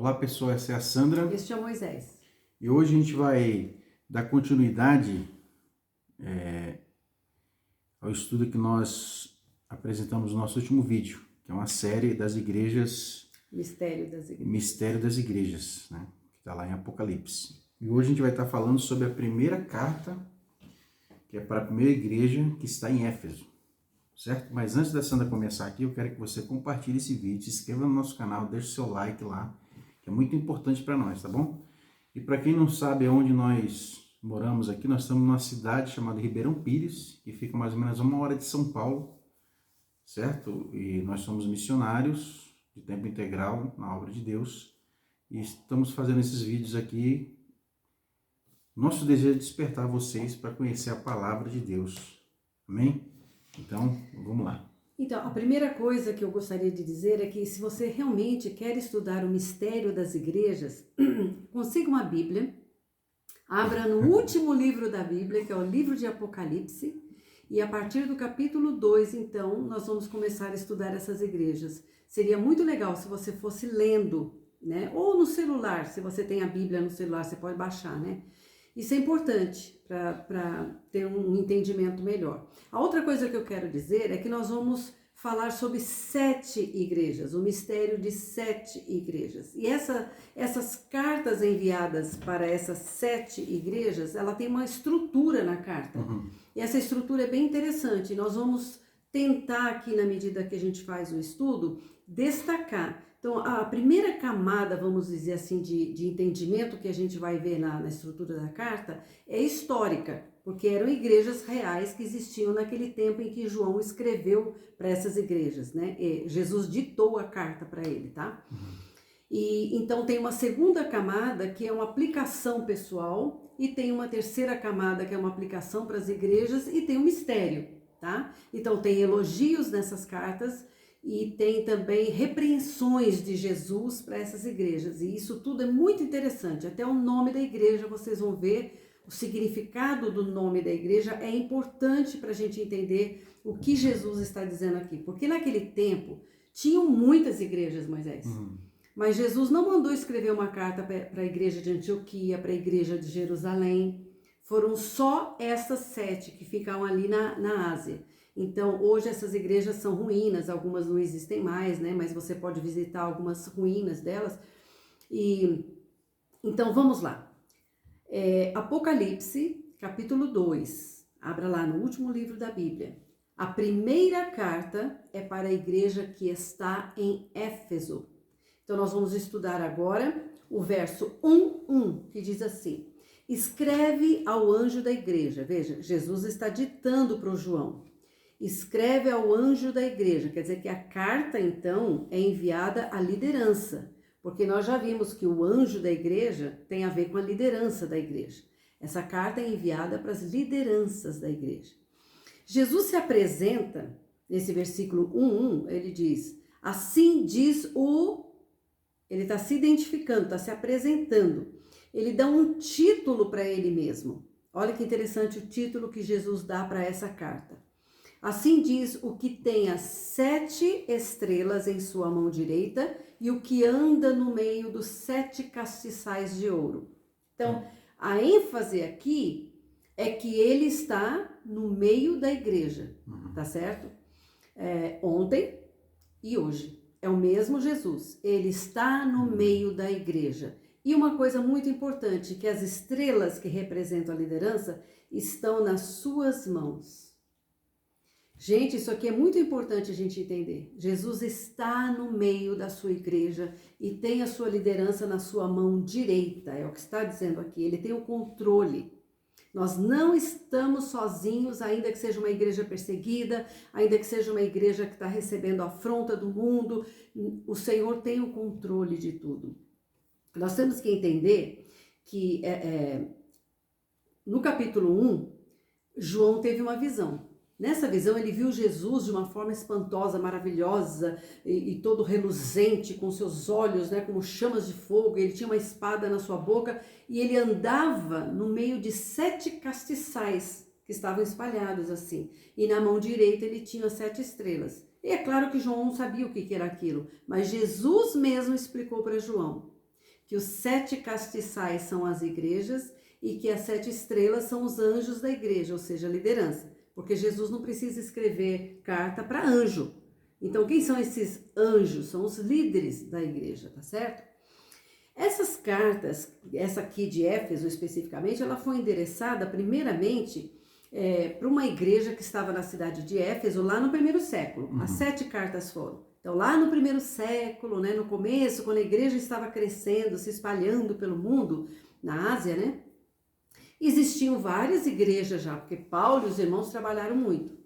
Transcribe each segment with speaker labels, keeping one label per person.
Speaker 1: Olá pessoal, essa é a Sandra.
Speaker 2: Este é o Moisés.
Speaker 1: E hoje a gente vai dar continuidade ao estudo que nós apresentamos no nosso último vídeo, que é uma série das igrejas...
Speaker 2: Mistério das igrejas.
Speaker 1: Mistério das igrejas, né? Que está lá em Apocalipse. E hoje a gente vai estar falando sobre a primeira carta, que é para a primeira igreja que está em Éfeso, certo? Mas antes da Sandra começar aqui, eu quero que você compartilhe esse vídeo, se inscreva no nosso canal, deixe o seu like lá, que é muito importante para nós, tá bom? E para quem não sabe onde nós moramos aqui, nós estamos numa cidade chamada Ribeirão Pires, que fica mais ou menos 1 hora de São Paulo, certo? E nós somos missionários de tempo integral na obra de Deus e estamos fazendo esses vídeos aqui. Nosso desejo é despertar vocês para conhecer a palavra de Deus, amém? Então, vamos lá.
Speaker 2: Então, a primeira coisa que eu gostaria de dizer é que se você realmente quer estudar o mistério das igrejas, consiga uma Bíblia, abra no último livro da Bíblia, que é o livro de Apocalipse, e a partir do capítulo 2, então, nós vamos começar a estudar essas igrejas. Seria muito legal se você fosse lendo, né? Ou no celular, se você tem a Bíblia no celular, você pode baixar, né? Isso é importante para ter um entendimento melhor. A outra coisa que eu quero dizer é que nós vamos falar sobre 7 igrejas, o mistério de 7 igrejas. E essas cartas enviadas para essas 7 igrejas, ela tem uma estrutura na carta. E essa estrutura é bem interessante. Nós vamos tentar aqui, na medida que a gente faz o estudo, destacar. Então, a primeira camada, vamos dizer assim, de entendimento que a gente vai ver na estrutura da carta é histórica, porque eram igrejas reais que existiam naquele tempo em que João escreveu para essas igrejas, né? E Jesus ditou a carta para ele, tá? E então tem uma segunda camada que é uma aplicação pessoal e tem uma terceira camada que é uma aplicação para as igrejas e tem um mistério, tá? Então tem elogios nessas cartas e tem também repreensões de Jesus para essas igrejas. E isso tudo é muito interessante. Até o nome da igreja, vocês vão ver, o significado do nome da igreja é importante para a gente entender o que Jesus está dizendo aqui. Porque naquele tempo, tinham muitas igrejas, Moisés. Mas Jesus não mandou escrever uma carta para a igreja de Antioquia, para a igreja de Jerusalém. Foram só essas 7 que ficam ali na Ásia. Então, hoje essas igrejas são ruínas, algumas não existem mais, né? Mas você pode visitar algumas ruínas delas. Então, vamos lá. Apocalipse, capítulo 2. Abra lá no último livro da Bíblia. A primeira carta é para a igreja que está em Éfeso. Então, nós vamos estudar agora o verso 1, que diz assim: escreve ao anjo da igreja. Veja, Jesus está ditando para o João. Escreve ao anjo da igreja, quer dizer que a carta, então, é enviada à liderança, porque nós já vimos que o anjo da igreja tem a ver com a liderança da igreja. Essa carta é enviada para as lideranças da igreja. Jesus se apresenta, nesse versículo 1, ele diz, assim diz o... Ele está se identificando, está se apresentando. Ele dá um título para ele mesmo. Olha que interessante o título que Jesus dá para essa carta. Assim diz o que tem as 7 estrelas em sua mão direita e o que anda no meio dos 7 castiçais de ouro. Então, a ênfase aqui é que ele está no meio da igreja, tá certo? Ontem e hoje. É o mesmo Jesus. Ele está no meio da igreja. E uma coisa muito importante, que as estrelas que representam a liderança estão nas suas mãos. Gente, isso aqui é muito importante a gente entender. Jesus está no meio da sua igreja e tem a sua liderança na sua mão direita. É o que está dizendo aqui. Ele tem o controle. Nós não estamos sozinhos, ainda que seja uma igreja perseguida, ainda que seja uma igreja que está recebendo afronta do mundo. O Senhor tem o controle de tudo. Nós temos que entender que no capítulo 1, João teve uma visão. Nessa visão, ele viu Jesus de uma forma espantosa, maravilhosa e todo reluzente, com seus olhos, né, como chamas de fogo. Ele tinha uma espada na sua boca e ele andava no meio de 7 castiçais que estavam espalhados assim. E na mão direita ele tinha 7 estrelas. E é claro que João não sabia o que era aquilo, mas Jesus mesmo explicou para João. que os 7 castiçais são as igrejas e que as 7 estrelas são os anjos da igreja, ou seja, a liderança. Porque Jesus não precisa escrever carta para anjo. Então, quem são esses anjos? São os líderes da igreja, tá certo? Essas cartas, essa aqui de Éfeso especificamente, ela foi endereçada primeiramente para uma igreja que estava na cidade de Éfeso, lá no primeiro século. As 7 cartas foram. Então, lá no primeiro século, né, no começo, quando a igreja estava crescendo, se espalhando pelo mundo, na Ásia, né, existiam várias igrejas já, porque Paulo e os irmãos trabalharam muito.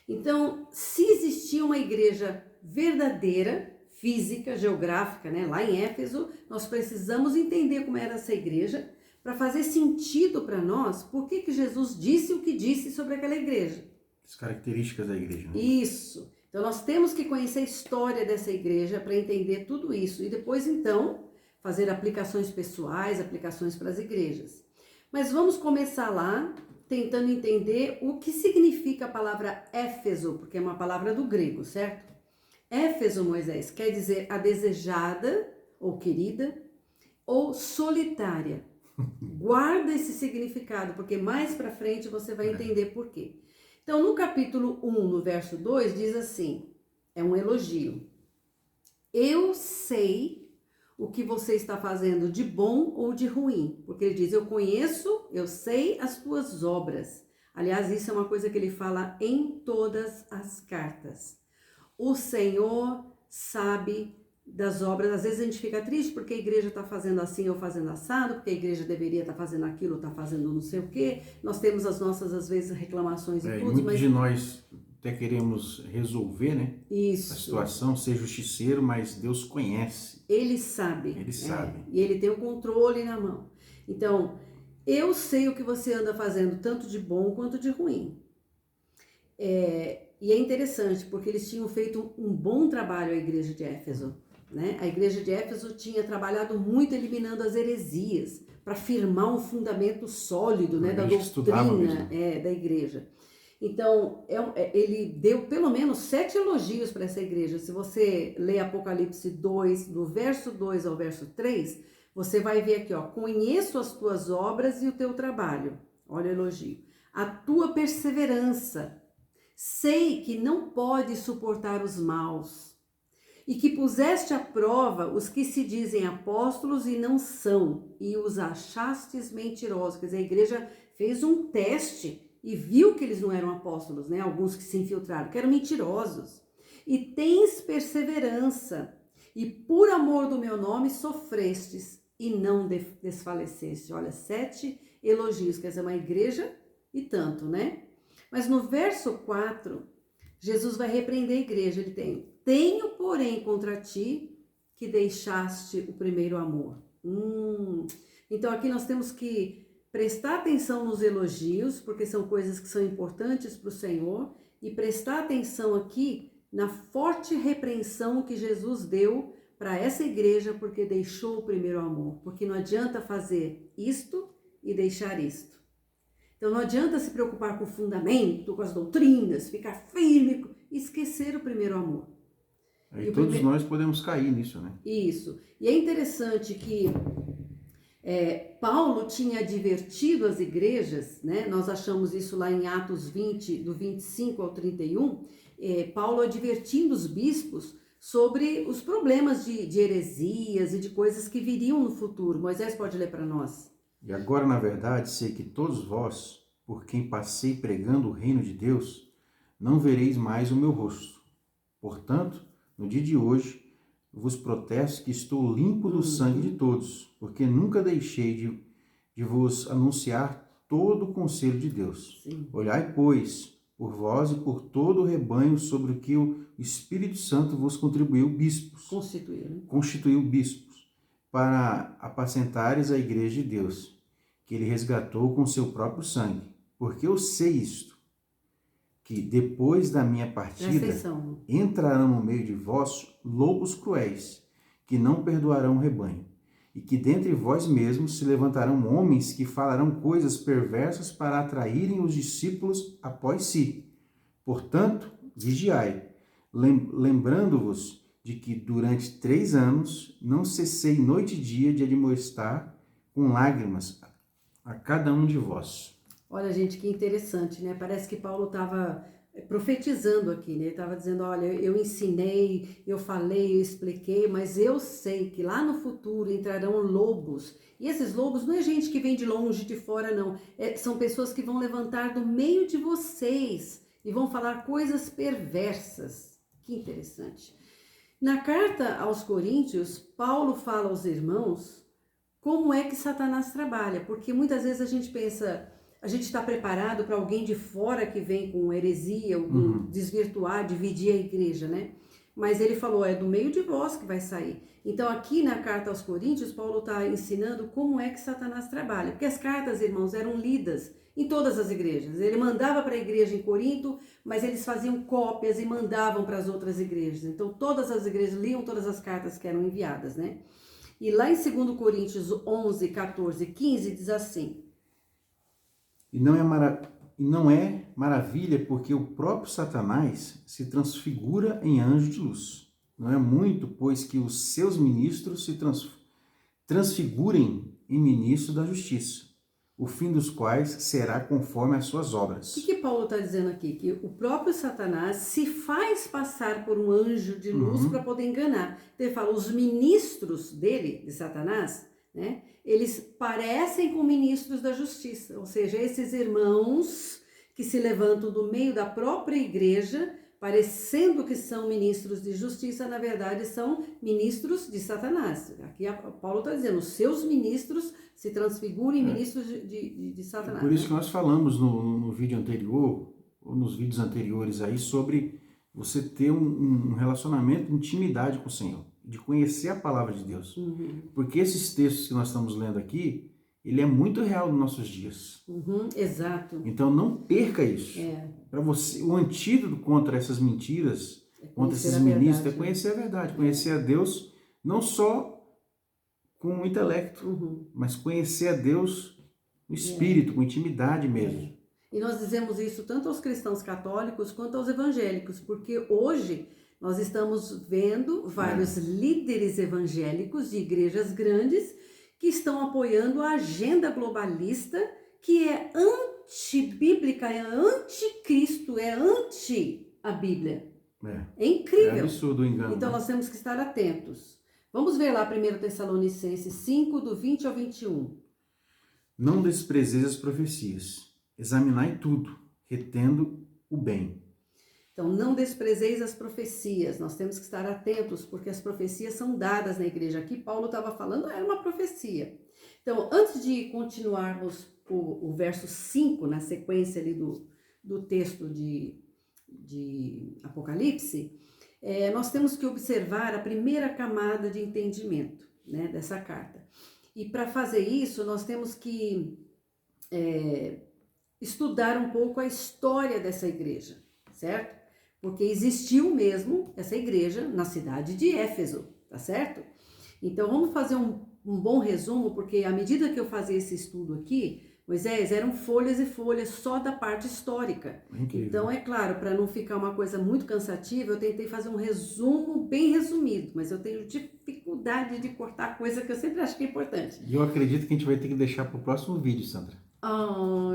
Speaker 2: Então, se existia uma igreja verdadeira, física, geográfica, né, lá em Éfeso, nós precisamos entender como era essa igreja para fazer sentido para nós por que Jesus disse o que disse sobre aquela igreja.
Speaker 1: As características da igreja, né?
Speaker 2: Isso. Então, nós temos que conhecer a história dessa igreja para entender tudo isso e depois, então, fazer aplicações pessoais, aplicações para as igrejas. Mas vamos começar lá, tentando entender o que significa a palavra Éfeso, porque é uma palavra do grego, certo? Éfeso, Moisés, quer dizer a desejada, ou querida, ou solitária. Guarda esse significado, porque mais para frente você vai entender por quê. Então, no capítulo 1, no verso 2, diz assim, é um elogio. Eu sei o que você está fazendo de bom ou de ruim. Porque ele diz, eu conheço, eu sei as tuas obras. Aliás, isso é uma coisa que ele fala em todas as cartas. O Senhor sabe das obras. Às vezes a gente fica triste porque a igreja está fazendo assim ou fazendo assado, porque a igreja deveria estar fazendo aquilo ou está fazendo não sei o quê. Nós temos as nossas, às vezes, reclamações e tudo.
Speaker 1: Muitos de nós até queremos resolver, né?
Speaker 2: Isso.
Speaker 1: A situação, ser justiceiro, mas Deus conhece.
Speaker 2: Ele sabe.
Speaker 1: Ele sabe.
Speaker 2: E ele tem o controle na mão. Então, eu sei o que você anda fazendo, tanto de bom quanto de ruim. E é interessante, porque eles tinham feito um bom trabalho, a igreja de Éfeso. Né? A igreja de Éfeso tinha trabalhado muito eliminando as heresias, para firmar um fundamento sólido, né, da doutrina da igreja. Então, ele deu pelo menos 7 elogios para essa igreja. Se você ler Apocalipse 2, do verso 2 ao verso 3, você vai ver aqui, ó, conheço as tuas obras e o teu trabalho. Olha o elogio. A tua perseverança. Sei que não pode suportar os maus. E que puseste à prova os que se dizem apóstolos e não são, e os achastes mentirosos. Quer dizer, a igreja fez um teste e viu que eles não eram apóstolos, né? Alguns que se infiltraram, que eram mentirosos. E tens perseverança, e por amor do meu nome sofrestes, e não desfaleceste. Olha, 7 elogios, quer dizer, uma igreja e tanto, né? Mas no verso 4, Jesus vai repreender a igreja. Ele tem: tenho, porém, contra ti que deixaste o primeiro amor. Então aqui nós temos que prestar atenção nos elogios, porque são coisas que são importantes para o Senhor, e prestar atenção aqui na forte repreensão que Jesus deu para essa igreja, porque deixou o primeiro amor. Porque não adianta fazer isto e deixar isto. Então não adianta se preocupar com o fundamento, com as doutrinas, ficar firme e esquecer o primeiro amor.
Speaker 1: E todos nós podemos cair nisso, né?
Speaker 2: Isso. E é interessante que Paulo tinha advertido as igrejas, né? Nós achamos isso lá em Atos 20, do 25 ao 31, Paulo advertindo os bispos sobre os problemas de heresias e de coisas que viriam no futuro. Moisés pode ler para nós.
Speaker 1: E agora, na verdade, sei que todos vós, por quem passei pregando o reino de Deus, não vereis mais o meu rosto. Portanto, no dia de hoje, vos protesto que estou limpo do sangue de todos, porque nunca deixei de vos anunciar todo o conselho de Deus.
Speaker 2: Sim.
Speaker 1: Olhai, pois, por vós e por todo o rebanho sobre o que o Espírito Santo vos contribuiu bispos. Constituiu bispos, para apacentares a igreja de Deus, que ele resgatou com seu próprio sangue. Porque eu sei isto, que depois da minha partida entrarão no meio de vós lobos cruéis, que não perdoarão o rebanho, e que dentre vós mesmos se levantarão homens que falarão coisas perversas para atraírem os discípulos após si. Portanto, vigiai, lembrando-vos de que durante 3 anos não cessei noite e dia de admoestar com lágrimas a cada um de vós.
Speaker 2: Olha, gente, que interessante, né? Parece que Paulo estava profetizando aqui, né? Ele estava dizendo, olha, eu ensinei, eu falei, eu expliquei, mas eu sei que lá no futuro entrarão lobos. E esses lobos não é gente que vem de longe, de fora, não. São pessoas que vão levantar do meio de vocês e vão falar coisas perversas. Que interessante. Na carta aos Coríntios, Paulo fala aos irmãos como é que Satanás trabalha, porque muitas vezes a gente pensa, a gente está preparado para alguém de fora que vem com heresia, desvirtuar, dividir a igreja, né? Mas ele falou, é do meio de vós que vai sair. Então aqui na carta aos Coríntios, Paulo está ensinando como é que Satanás trabalha, porque as cartas, irmãos, eram lidas em todas as igrejas. Ele mandava para a igreja em Corinto, mas eles faziam cópias e mandavam para as outras igrejas. Então todas as igrejas liam todas as cartas que eram enviadas, né? E lá em 2 Coríntios 11, 14 e 15 diz assim:
Speaker 1: E não é maravilha porque o próprio Satanás se transfigura em anjo de luz. Não é muito, pois que os seus ministros se transfigurem em ministros da justiça, o fim dos quais será conforme as suas obras.
Speaker 2: O que Paulo está dizendo aqui? Que o próprio Satanás se faz passar por um anjo de luz para poder enganar. Então ele fala, os ministros dele, de Satanás, né, eles parecem com ministros da justiça. Ou seja, esses irmãos que se levantam do meio da própria igreja, parecendo que são ministros de justiça, na verdade são ministros de Satanás. Aqui Paulo está dizendo, os seus ministros se transfiguram em ministros de Satanás.
Speaker 1: Por isso que nós falamos no vídeo anterior, ou nos vídeos anteriores aí, sobre você ter um relacionamento, intimidade com o Senhor, de conhecer a palavra de Deus. Porque esses textos que nós estamos lendo aqui, ele é muito real nos nossos dias.
Speaker 2: Exato.
Speaker 1: Então não perca isso. Para você, o antídoto contra essas mentiras, contra esses ministros, é conhecer a verdade, conhecer a Deus, não só com o intelecto, mas conhecer a Deus no espírito, com intimidade mesmo.
Speaker 2: E nós dizemos isso tanto aos cristãos católicos quanto aos evangélicos, porque hoje nós estamos vendo vários líderes evangélicos de igrejas grandes que estão apoiando a agenda globalista, que é antibíblica, é anticristo, é anti a Bíblia. É incrível.
Speaker 1: É absurdo o engano.
Speaker 2: Então nós temos que estar atentos. Vamos ver lá 1 Tessalonicenses 5, do 20 ao 21.
Speaker 1: Não desprezeis as profecias, examinai tudo, retendo o bem.
Speaker 2: Então, não desprezeis as profecias, nós temos que estar atentos, porque as profecias são dadas na igreja. Aqui Paulo estava falando, era uma profecia. Então, antes de continuarmos o verso 5, na sequência ali do texto de Apocalipse, nós temos que observar a primeira camada de entendimento, né, dessa carta. E para fazer isso, nós temos que estudar um pouco a história dessa igreja, certo? Porque existiu mesmo essa igreja na cidade de Éfeso, tá certo? Então vamos fazer um bom resumo, porque à medida que eu fazia esse estudo aqui, Moisés, eram folhas e folhas só da parte histórica.
Speaker 1: Incrível.
Speaker 2: Então, é claro, para não ficar uma coisa muito cansativa, eu tentei fazer um resumo bem resumido, mas eu tenho dificuldade de cortar coisa que eu sempre acho que é importante.
Speaker 1: E eu acredito que a gente vai ter que deixar para o próximo vídeo, Sandra.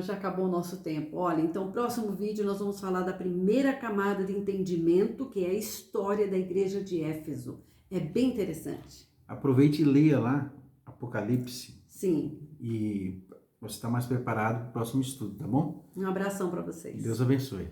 Speaker 2: Já acabou o nosso tempo. Olha, então, no próximo vídeo nós vamos falar da primeira camada de entendimento, que é a história da igreja de Éfeso. É bem interessante.
Speaker 1: Aproveite e leia lá Apocalipse.
Speaker 2: Sim.
Speaker 1: E você está mais preparado para o próximo estudo, tá bom?
Speaker 2: Um abração para vocês.
Speaker 1: Deus abençoe.